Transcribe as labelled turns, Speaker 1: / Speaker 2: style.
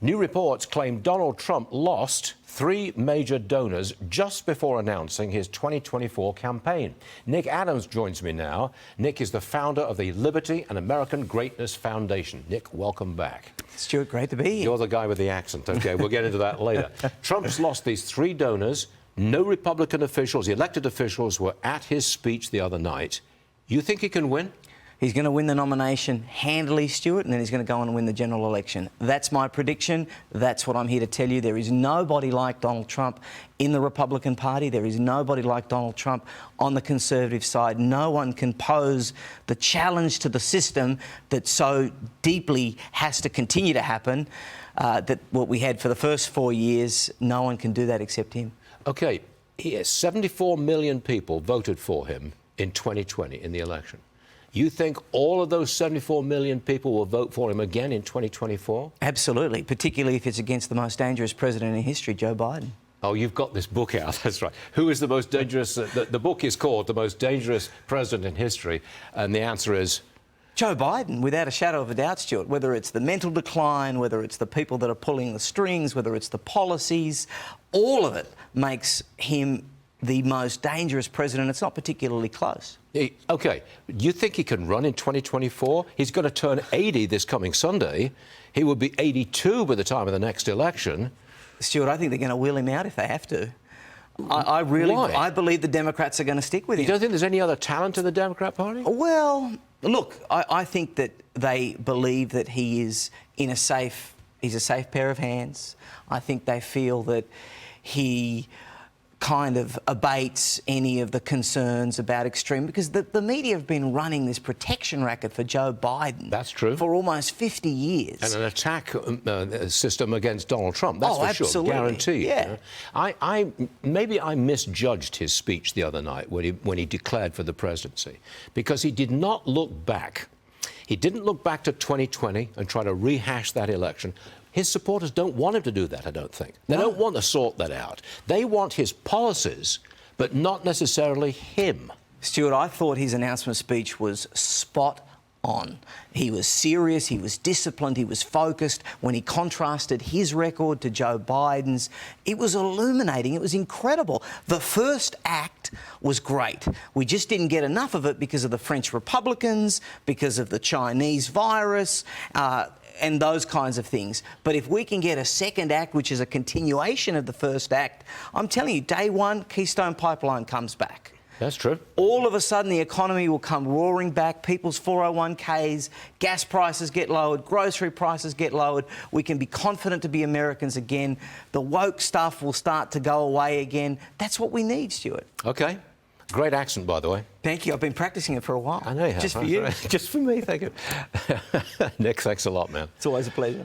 Speaker 1: New reports claim Donald Trump lost 3 major donors just before announcing his 2024 campaign. Nick Adams joins me now. Nick is the founder of the Liberty and American Greatness Foundation. Nick, welcome back.
Speaker 2: Stuart, great to be here.
Speaker 1: You're the guy with the accent. OK, we'll get into that later. Trump's lost these 3 donors. No Republican officials, elected officials, were at his speech the other night. You think he can win?
Speaker 2: He's going to win the nomination handily, Stuart, and then he's going to go on and win the general election. That's my prediction. That's what I'm here to tell you. There is nobody like Donald Trump in the Republican Party. There is nobody like Donald Trump on the Conservative side. No one can pose the challenge to the system that so deeply has to continue to happen, that what we had for the first 4 years, no one can do that except him. OK, 74 million people voted for him in 2020 in the election. You think all of those 74 million people will vote for him again in 2024? Absolutely, particularly if it's against the most dangerous president in history, Joe Biden.
Speaker 1: Oh, you've got this book out, that's right. Who is the most dangerous? The book is called The Most Dangerous President in History, and the answer is?
Speaker 2: Joe Biden, without a shadow of a doubt, Stuart. Whether it's the mental decline, whether it's the people that are pulling the strings, whether it's the policies, all of it makes him the most dangerous president. It's not particularly close.
Speaker 1: OK, you think he can run in 2024? He's going to turn 80 this coming Sunday. He will be 82 by the time of the next election.
Speaker 2: Stuart, I think they're going to wheel him out if they have to.
Speaker 1: Why?
Speaker 2: I believe the Democrats are going to stick with him.
Speaker 1: You don't think there's any other talent in the Democrat Party?
Speaker 2: Well, look, I think that they believe that he's a safe pair of hands. I think they feel that he kind of abates any of the concerns about extreme, because the media have been running this protection racket for Joe Biden.
Speaker 1: That's true.
Speaker 2: For almost 50 years.
Speaker 1: And an attack system against Donald Trump. That's for
Speaker 2: absolutely.
Speaker 1: Sure, guaranteed.
Speaker 2: Yeah.
Speaker 1: You know? Maybe I misjudged his speech the other night when he declared for the presidency, because he did not look back. He didn't look back to 2020 and try to rehash that election. His supporters don't want him to do that, I don't think. They don't want to sort that out. They want his policies, but not necessarily him.
Speaker 2: Stuart, I thought his announcement speech was spot on. He was serious, he was disciplined, he was focused. When he contrasted his record to Joe Biden's, it was illuminating, it was incredible. The first act was great. We just didn't get enough of it because of the French Republicans, because of the Chinese virus, and those kinds of things. But if we can get a second act, which is a continuation of the first act, I'm telling you, day one, Keystone Pipeline comes back.
Speaker 1: That's true.
Speaker 2: All of a sudden, the economy will come roaring back. People's 401ks, gas prices get lowered, grocery prices get lowered. We can be confident to be Americans again. The woke stuff will start to go away again. That's what we need, Stuart.
Speaker 1: OK. Great accent, by the way.
Speaker 2: Thank you. I've been practicing it for a while.
Speaker 1: I know you have.
Speaker 2: Just for you.
Speaker 1: Just for me, thank you. Nick, thanks a lot, man.
Speaker 2: It's always a pleasure.